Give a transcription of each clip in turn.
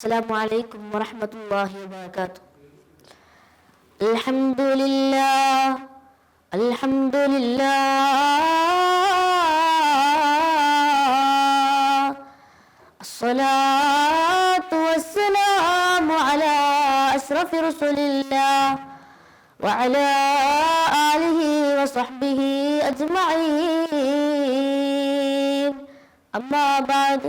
السلام عليكم ورحمة الله وبركاته. الحمد لله الحمد لله الصلاة والسلام على أشرف رسل الله وعلى آله وصحبه أجمعين. أما بعد,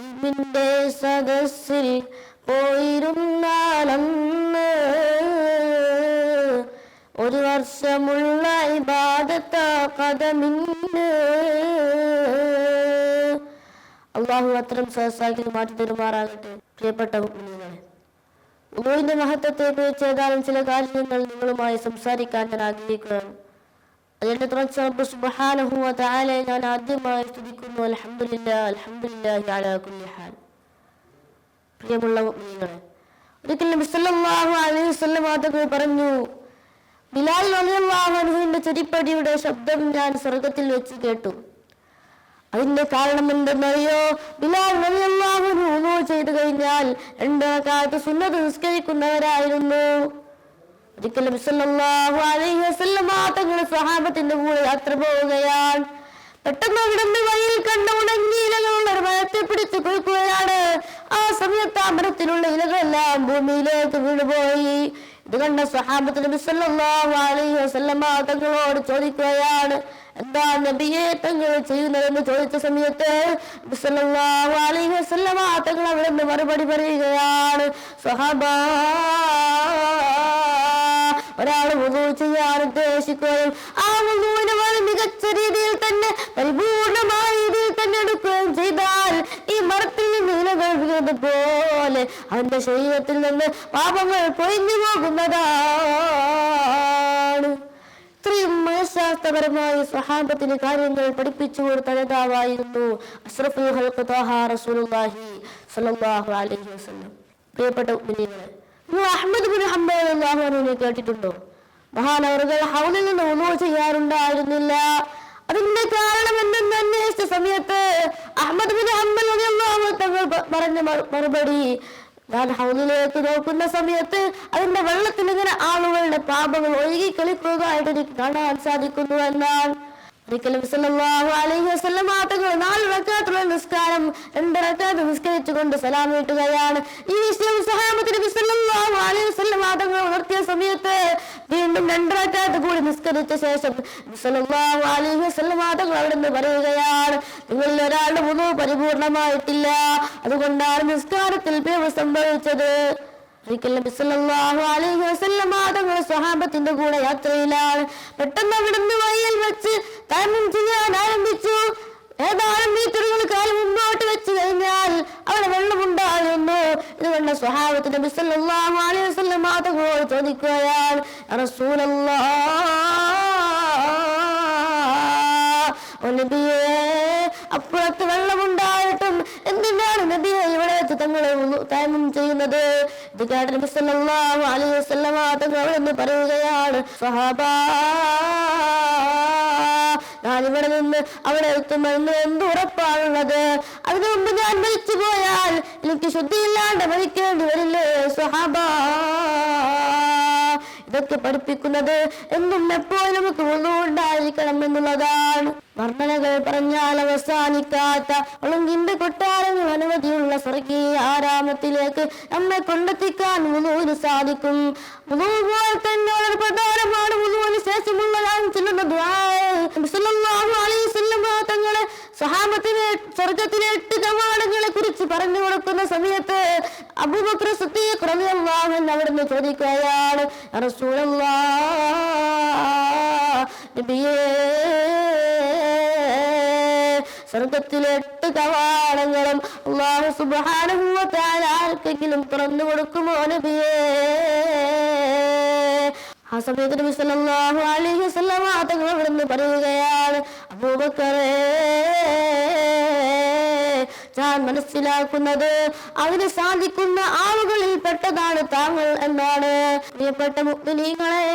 ഇതിന്റെ സദസ്സിൽ പോയിരുന്നാലന്ന് ഒരു വർഷമുള്ള ഇബാദത്ത കദമിന്ന്. അള്ളാഹു അത്തരം സഹസാക്കി മാറ്റി തരുമാറാകട്ടെ. പ്രിയപ്പെട്ട മുഅ്മിനീങ്ങളെ, ഉളൂഹിന്റെ മഹത്വത്തെ കുറിച്ച് ഏതാനും ചില കാര്യങ്ങൾ നിങ്ങളുമായി സംസാരിക്കാൻ ഞാൻ ആഗ്രഹിക്കുകയാണ്. അതിന്റെ തുടർച്ച റബ്ബ് സുബ്ഹാനഹു വ തആലയെ ഞാൻ ആദ്യമായി സ്തുതിക്കുന്നു. അൽഹംദുലില്ലാഹി അൽഹംദുലില്ലാഹി അലാ കുല്ലി ഹാൽ. പ്രിയമുള്ള മുഅ്മിനീങ്ങളെ, ഒരിക്കൽ നബി സല്ലല്ലാഹു അലൈഹി വസല്ലം തങ്ങൾ പറഞ്ഞു, ബിലാൽ റളിയല്ലാഹു അൻഹുവിന്റെ ചെരിപ്പടിയുടെ ശബ്ദം ഞാൻ സ്വർഗ്ഗത്തിൽ വെച്ച് കേട്ടു. അതിന്റെ കാരണം എന്തെന്നറിയോ? ബിലാൽ റളിയല്ലാഹു അൻഹു വുളൂ ചെയ്തു കഴിഞ്ഞാൽ 2 റക്അത്ത് സുന്നത്ത് നിസ്കരിക്കുന്നവരായിരുന്നു. ഒരിക്കൽ നബി സല്ലല്ലാഹു അലൈഹി വസല്ലം തങ്ങൾ സ്വഹാബത്തിന്റെ കൂടെ യാത്ര പോവുകയാണ്. പെട്ടെന്ന് അവിടുന്ന് വഴിയിൽ കണ്ട ഉണങ്ങിയ ഇലകളുള്ള ഒരു മരത്തെ പിടിച്ചു കൊടുക്കുകയാണ്. ആ സമയത്ത് ആ മരത്തിലുള്ള ഇലകളെല്ലാം ഭൂമിയിലേക്ക് വീണുപോയി. ഇത് കണ്ട സ്വഹാബത്ത് നബി സല്ലല്ലാഹു അലൈഹി വസല്ലം തങ്ങളോട് ചോദിക്കുകയാണ്, എന്താ നബിയെ തങ്ങൾ ചെയ്യുന്നതെന്ന് ചോദിച്ച സമയത്ത് നബി സല്ലല്ലാഹു അലൈഹി വസല്ലം തങ്ങൾ അവിടെ നിന്ന് മറുപടി പറയുകയാണ്, സ്വഹാബാ, ഒരാൾ വുളൂ ചെയ്യാൻ ഉദ്ദേശിക്കുകയും ആ വുളൂവിനെ വളരെ മികച്ച രീതിയിൽ തന്നെ പരിപൂർണമായ രീതിയിൽ തന്നെ എടുക്കുകയും ചെയ്താൽ ഈ മരത്തിൽ നിന്ന് ഇലകൾ വീഴുന്നതുപോലെ അവന്റെ ശരീരത്തിൽ നിന്ന് പാപങ്ങൾ പൊഴിഞ്ഞു പോകുന്നതാണ്. ഇത്രയും മനഃശാസ്ത്രപരമായി സ്വഹാബത്തിന് കാര്യങ്ങൾ പഠിപ്പിച്ചു കൊടുത്ത നേതാവായിരുന്നു അഷ്റഫുൽ ഖൽഖ് ത്വാഹ റസൂലുള്ളാഹി സ്വല്ലല്ലാഹു അലൈഹി വസല്ലം. പ്രിയപ്പെട്ട മുഅ്മിനീങ്ങളെ, അഹ്മദ് ബിൻ ഹംബൽ റളിയല്ലാഹു അൻഹുവിനെ കേട്ടിട്ടുണ്ടോ? മഹാനവറുകൾ ഹൗലിൽ നിന്ന് വുളൂ ചെയ്യാറുണ്ടായിരുന്നില്ല. അതിന്റെ കാരണം എന്തെന്ന് അന്വേഷിച്ച സമയത്ത് അഹ്മദ് ബിൻ ഹംബൽ റളിയല്ലാഹു അൻഹു തങ്ങൾ പറഞ്ഞ മറുപടി, ഞാൻ ഹൗലിലേക്ക് നോക്കുന്ന സമയത്ത് അതിന്റെ വെള്ളത്തിൽ ഇങ്ങനെ ആളുകളുടെ പാപങ്ങൾ ഒഴുകി കളിക്കുന്നതായിട്ട് എനിക്ക് കാണാൻ സാധിക്കുന്നു എന്നാണ്. ഒരിക്കൽ നബി സല്ലല്ലാഹു അലൈഹി വസല്ലം തങ്ങൾ 4 റക്അത്തുള്ള നിസ്കാരം 2 റക്അത്ത് നിസ്കരിച്ചുകൊണ്ട് സലാം വീട്ടുകയാണ്. ഈ വിഷയം സ്വഹാബത്ത് നബി സല്ലല്ലാഹു അലൈഹി വസല്ലം തങ്ങൾ ഉണർത്തിയ സമയത്ത് വീണ്ടും 2 റക്അത്ത് കൂടി നിസ്കരിച്ച ശേഷം നബി സല്ലല്ലാഹു അലൈഹി വസല്ലം തങ്ങൾ അവിടെ നിന്ന് പറയുകയാണ്, നിങ്ങളിൽ ഒരാളുടെ വുളൂ പരിപൂർണമായിട്ടില്ല, അതുകൊണ്ടാണ് നിസ്കാരത്തിൽ പിഴവ് സംഭവിച്ചത്. ഒരിക്കൽ നബി സല്ലല്ലാഹു അലൈഹി വസല്ലം തങ്ങൾ സ്വഹാബത്തിന്റെ കൂടെ യാത്രയിലാണ്. പെട്ടെന്ന് അവിടുന്ന് വഴിയിൽ വെച്ച് തയമ്മും ചെയ്യാൻ ആരംഭിച്ചു. ഏതാനും മീറ്ററുകൾ കാലം മുമ്പോട്ട് വെച്ച് കഴിഞ്ഞാൽ അവിടെ വെള്ളമുണ്ടായിരുന്നു. ഇത് കണ്ട സ്വഹാബത്ത് നബി സല്ലല്ലാഹു അലൈഹി വസല്ലം തങ്ങളോട് ചോദിക്കുകയാണ്, യാ റസൂലല്ലാഹ്, നബിയേ, അപ്പുറത്ത് വെള്ളമുണ്ടായിട്ടും എന്തിനാണ് നബിയെ ഇവിടെ വെച്ച് തങ്ങൾ തയമ്മും ചെയ്യുന്നത്? ഇത് കേട്ട നബി സല്ലല്ലാഹു അലൈഹി വസല്ലം തങ്ങൾ അവിടെ നിന്ന് പറയുകയാണ്, സ്വഹാബാ, ഞാൻ ഇവിടെ നിന്ന് അവിടെ എത്തുമെന്ന് എന്ത് ഉറപ്പാണുള്ളത്? അതിനു മുമ്പ് ഞാൻ മരിച്ചു പോയാൽ എനിക്ക് ശുദ്ധിയില്ലാണ്ട് മരിക്കേണ്ടി വരില്ലേ സ്വഹാബാ? ഇതൊക്കെ പഠിപ്പിക്കുന്നത് എന്നും എപ്പോഴും നമുക്ക് വുളൂ ഉണ്ടായിരിക്കണം എന്നുള്ളതാണ്. വർണ്ണനകൾ പറഞ്ഞാൽ അവസാനിക്കാത്ത ഒളുങ്കിന്റെ കൊട്ടാരങ്ങൾ അനവധിയുള്ള സ്വർഗീയ ആരാമത്തിലേക്ക് നമ്മെ കൊണ്ടെത്തിക്കാൻ വുളൂവിന് സാധിക്കും. വുളൂ പോലെ തന്നെ വളരെ പ്രധാനമാണ് വുളൂവിന് ശേഷമുള്ള ഞാൻ ചെല്ലുന്ന ദുആ. നബി സല്ലല്ലാഹു അലൈഹി വസല്ലം തങ്ങളെ സ്വഹാബത്തിനെ സ്വർഗ്ഗത്തിലെ 8 കവാടങ്ങളെ കുറിച്ച് പറഞ്ഞു കൊടുക്കുന്ന സമയത്ത് അബൂബക്കർ സിദ്ദീഖ് റളിയല്ലാഹു അൻഹു അവിടുന്ന് ചോദിക്കുകയാണ്, യാ റസൂലല്ലാഹ്, നബിയേ, സ്വർഗ്ഗത്തിലെ 8 കവാടങ്ങളും അല്ലാഹു സുബ്ഹാനഹു വ തആല ആർക്കെങ്കിലും തുറന്നു കൊടുക്കുമോ നബിയേ? ആ സമയത്ത് നബി സല്ലല്ലാഹു അലൈഹി വസല്ലം തങ്ങൾ അവിടുന്ന് പറയുകയാണ്, അബൂബക്കറേ, ഞാൻ മനസ്സിലാക്കുന്നത് അതിന് സാധിക്കുന്ന ആളുകളിൽ പെട്ടതാണ് താങ്കൾ എന്നാണ്. പ്രിയപ്പെട്ട മുഅ്മിനീങ്ങളെ,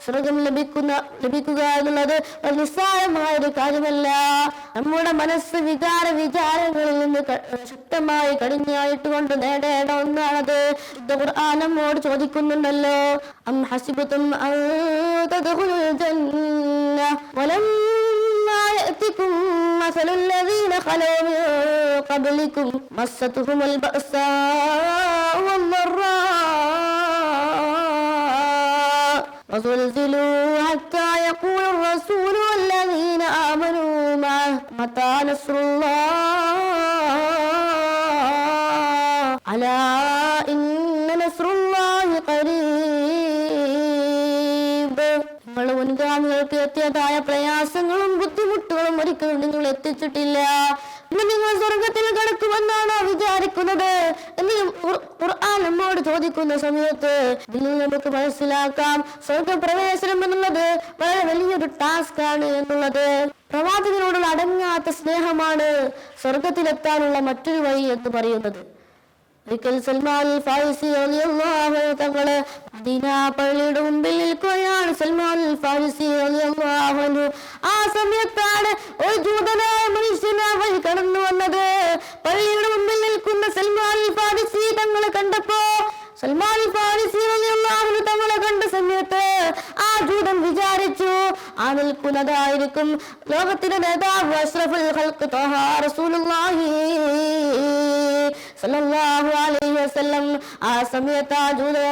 സ്വർഗം ലഭിക്കുക എന്നുള്ളത് നിസ്സാരമായ ഒരു കാര്യമല്ല. നമ്മുടെ മനസ്സ് വിചാരങ്ങളിൽ നിന്ന് ശക്തമായി കടിഞ്ഞായിട്ട് കൊണ്ട് നേടേണ്ട ഒന്നാണത്. ഖുർആൻ നമ്മോട് ചോദിക്കുന്നുണ്ടല്ലോ, അം ഹസിബതും അൻ തദ്ഖുലുൽ ജന്ന വലമ്മാ യഅതികും മസലുൽ ലദീന ഖലൂ മിൻ ഖബ്ലികും മസ്സതുഹുമുൽ ബഅസാഉ വദ്ദറാ وزلزلوا حتى يقول الرسول والذين آمنوا معه متى نصر الله ألا إن نصر الله قريب. നിങ്ങളുടെ മുൻഗാമികൾക്ക് എത്തിയതായ പ്രയാസങ്ങളും ബുദ്ധിമുട്ടുകളും ഒരിക്കലും നിങ്ങൾ എത്തിച്ചിട്ടില്ല. നിങ്ങൾ സ്വർഗത്തിൽ കടക്കുമെന്നാണോ വിചാരിക്കുന്നത് എന്ന് ഖുർആൻ നമ്മോട് ചോദിക്കുന്ന സമയത്ത് ഇതിൽ നമുക്ക് മനസ്സിലാക്കാം, സ്വർഗപ്രവേശനം എന്നുള്ളത് വളരെ വലിയൊരു ടാസ്ക് ആണ് എന്നുള്ളത്. പ്രവാചകനോടുള്ള അടങ്ങാത്ത സ്നേഹമാണ് സ്വർഗത്തിലെത്താനുള്ള മറ്റൊരു വഴി എന്ന് പറയുന്നത്. ഒരിക്കൽ സൽമാൻ ഫാരിസി റളിയല്ലാഹു അൻഹു തങ്ങള് മദീന പള്ളിയുടെ മുമ്പിൽ നിൽക്കുകയാണ്. സൽമാൻ ഫാരിസി റളിയല്ലാഹു അൻഹു ആ സമയത്താണ് ഒരു ജൂതനായ മനുഷ്യൻ വഴി കടന്നു വന്നത്. പള്ളിയുടെ മുമ്പിൽ നിൽക്കുന്ന സൽമാൻ ഫാരിസി തങ്ങളെ കണ്ടപ്പോ സൽമാൻ ഫാരിസി റളിയല്ലാഹു അൻഹു തങ്ങളെ കണ്ട സമയത്ത് ആ ജൂതൻ വിചാരിച്ചു, ആ നിൽക്കുന്നതായിരിക്കും ലോകത്തിന്റെ നേതാവ് അഷ്റഫുൽ ഖൽഖ് ത്വഹ റസൂലുള്ളാഹി സല്ലല്ലാഹു അലൈഹി വസല്ലം. ആ സമയത്ത് ആ ജൂതൻ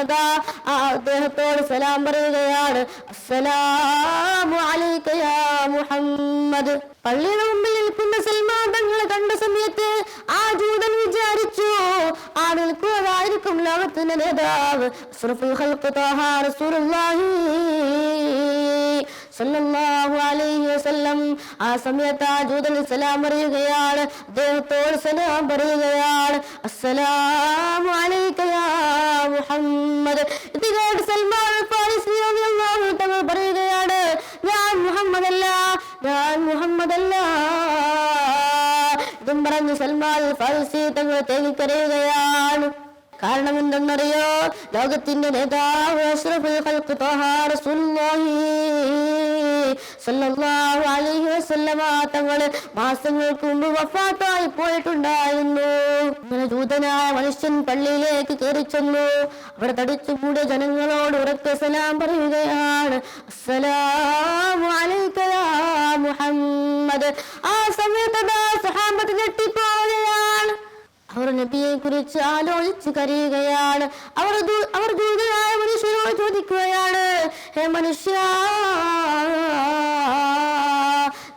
അദ്ദേഹത്തോട് സലാം പറയുകയാണ്, അസ്സലാമു അലൈക യാ മുഹമ്മദ്. പള്ളിയുടെ മുമ്പിൽ നിൽക്കുന്ന സൽമാൻ തങ്ങളെ കണ്ട സമയത്ത് ആ ജൂതൻ വിചാരിച്ചു, ആ നിൽക്കുന്നതായിരിക്കും ലോകത്തിന്റെ നേതാവ് അഷ്റഫുൽ ഖൽഖ് ത്വഹ റസൂലുള്ളാഹി സല്ലല്ലാഹു അലൈഹി വസല്ലം. ആ സമയത്ത് ആ ജൂതൻ സലാം പറയുകയാണ്, അദ്ദേഹത്തോട് സലാം പറയുകയാണ്, അസ്സലാമു അലൈക യാ മുഹമ്മദ്. ഇത് കേട്ട് സൽമാൻ ഫാരിസി റളിയല്ലാഹു അൻഹു തങ്ങൾ പറയുകയാണ്, ഞാൻ മുഹമ്മദല്ല, ഞാൻ മുഹമ്മദല്ല. ഇതും പറഞ്ഞ് സൽമാൻ ഫാരിസി തങ്ങൾ തേങ്ങിക്കരയുകയാണ്. കാരണം എന്തെന്നറിയോ, ലോകത്തിന്റെ നേതാവ് അഷ്റഫുൽ ഖൽഖ് ത്വഹ റസൂലുള്ളാഹി സല്ലല്ലാഹു അലൈഹി വസല്ലമ തങ്ങള് മാസങ്ങൾക്ക് മുമ്പ് വഫാത്തായി പോയിട്ടുണ്ടായിരുന്നു. അങ്ങനെ ജൂതനായ മനുഷ്യൻ പള്ളിയിലേക്ക് കയറി ചെന്നു. അവിടെ തടിച്ചുകൂടിയ ജനങ്ങളോട് ഉറക്കെ സലാം പറയുകയാണ്, അസ്സലാമു അലൈക യാ മുഹമ്മദ്. ആ സമയത്ത് സഹാബത്ത് ഞെട്ടിപ്പോവുകയാണ്. അവർ നബിയെ കുറിച്ച് ആലോചിച്ച് കരയുകയാണ്. അവർ ജൂതനായ മനുഷ്യനോട് ചോദിക്കുകയാണ്, ഹേ മനുഷ്യ,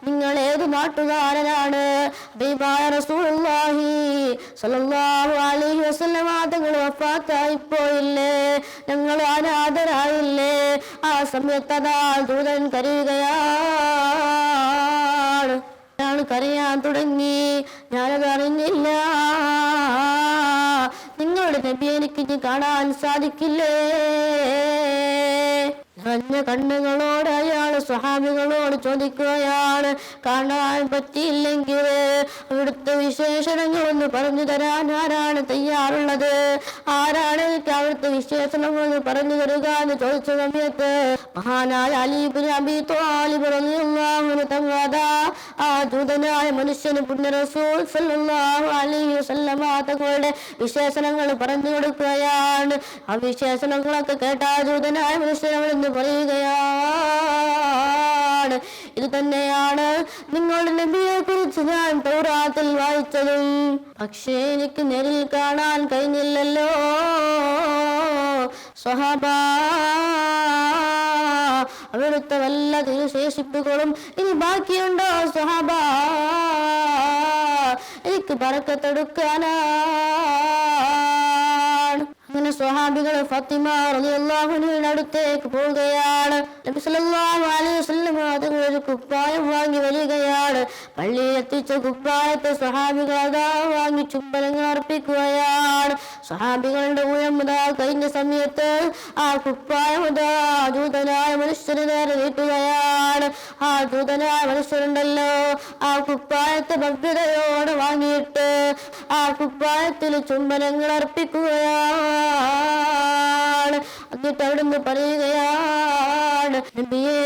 നിങ്ങൾ ഏത് നാട്ടുകാരനാണ്? ഹബീബായ റസൂലുള്ളാഹി സ്വല്ലല്ലാഹു അലൈഹി വസല്ലമ തങ്ങൾ വഫാത്തായി പോയില്ലേ, ഞങ്ങൾ അനാഥരായില്ലേ? ആ സമയത്ത് അതാ ജൂതൻ കരയുകയാണ്. കരയാൻ തുടങ്ങി. ഞാനത് അറിഞ്ഞില്ല. നിങ്ങളുടെ നബി എനിക്ക് കാണാൻ സാധിക്കില്ലേ? നിറഞ്ഞ കണ്ണുകളോട് അയാൾ സ്വഹാബികളോട് ചോദിക്കുകയാണ്, കാണാൻ പറ്റിയില്ലെങ്കിൽ അവിടുത്തെ വിശേഷണങ്ങളൊന്ന് പറഞ്ഞു തരാൻ ആരാണ് തയ്യാറുള്ളത്? ആരാണ് എനിക്ക് അവിടുത്തെ വിശേഷണങ്ങളൊന്ന് പറഞ്ഞു തരിക എന്ന് ചോദിച്ച സമയത്ത് മഹാനായ അലി ഇബ്നു അബീ ത്വാലിബ് റളിയല്ലാഹു അൻഹു തങ്ങൾ ആ ജൂതനായ മനുഷ്യന് പുണ്യ റസൂൽ സല്ലല്ലാഹു അലൈഹി വസല്ലമ തങ്ങളുടെ വിശേഷണങ്ങൾ പറഞ്ഞു കൊടുക്കുകയാണ്. ആ വിശേഷണങ്ങളൊക്കെ കേട്ട ആ ജൂതനായ മനുഷ്യൻ അവിടെ പറയുകയാണ്, ഇത് തന്നെയാണ് നിങ്ങളുടെ നബിയെ കുറിച്ച് ഞാൻ തൗറാത്തിൽ വായിച്ചതും, പക്ഷേ എനിക്ക് നേരിൽ കാണാൻ കഴിഞ്ഞില്ലല്ലോ. സ്വഹാബ, അവിടുത്തെ വല്ല തിരുശേഷിപ്പുകളും ഇനി ബാക്കിയുണ്ടോ? സ്വഹാബ, എനിക്ക് ബറക്കത്തെടുക്കാനാണ്. അങ്ങനെ സ്വഹാബികൾ ഫാത്തിമ റളിയല്ലാഹു അൻഹയുടെ അടുത്തേക്ക് പോവുകയാണ്. നബി സല്ലല്ലാഹു അലൈഹി വസല്ലം അതുങ്ങൾ ഒരു കുപ്പായം വാങ്ങി വരികയാണ്. പള്ളിയിൽ എത്തിച്ച കുപ്പായത്തെ സ്വഹാബികൾ അതാ വാങ്ങി ചുംബനങ്ങൾ അർപ്പിക്കുകയാണ്. സ്വഹാബികളുടെ ഊഴം കഴിഞ്ഞ സമയത്ത് ആ കുപ്പായം ജൂതനായ മനുഷ്യന് നേരെ നീട്ടുകയാണ്. ആ ജൂതനായ മനുഷ്യരുണ്ടല്ലോ, ആ കുപ്പായത്തെ ഭക്തയോടെ വാങ്ങിയിട്ട് ആ കുപ്പായത്തിൽ ചുംബനങ്ങൾ അർപ്പിക്കുകയാണ്. കൊടുക്കുകയാണ്. എന്നിട്ട് അവിടുന്ന് പറയുകയാണ്, നബിയേ,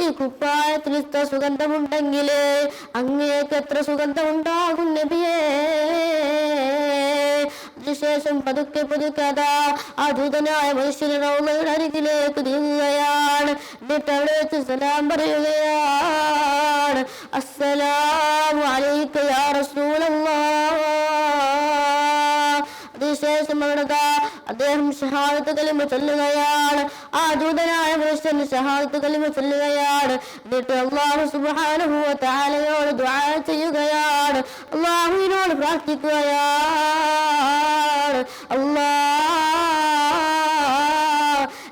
ഈ കുപ്പായത്തിൽ ഇത്ര സുഗന്ധമുണ്ടെങ്കിൽ അങ്ങേക്ക് എത്ര സുഗന്ധമുണ്ടാകും നബിയേ. അതിനുശേഷം പതുക്കെ അതാ ആ ദൂതനായ മനുഷ്യരുടെ റൗളയുടെ അരികിലേക്ക് നീങ്ങുകയാണ്. എന്നിട്ട് അവിടെ വെച്ച് സലാം പറയുകയാണ്, അസ്സലാമു അലൈക യാ റസൂലല്ലാഹ്. അതിനുശേഷം അവിടെ അദ്ദേഹം ഷഹാദത്ത് കലിമ ചൊല്ലുകയാണ്. ആ ദൂതനായ മനുഷ്യൻ ഷഹാദത്ത് കലിമ ചൊല്ലുകയാണ്. എന്നിട്ട് അല്ലാഹു സുബ്ഹാനഹു വ തആലയോട് ദുആ ചെയ്യുകയാണ്, അല്ലാഹുവിനോട് പ്രാർത്ഥിക്കുകയാണ്, അല്ലാഹ്,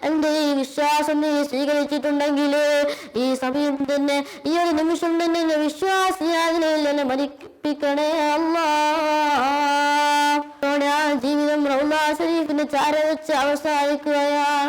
എന്റെ ഈ വിശ്വാസം നീ സ്വീകരിച്ചിട്ടുണ്ടെങ്കിൽ ഈ സമയം തന്നെ, ഈ ഒരു നിമിഷം തന്നെ എന്നെ വിശ്വാസിയാകണേ, മരിപ്പിക്കണേ അല്ലാഹ്. ജീവിതം റൗള ശരീഫിന്റെ ചാര വെച്ച് അവസാനിക്കുകയാണ്.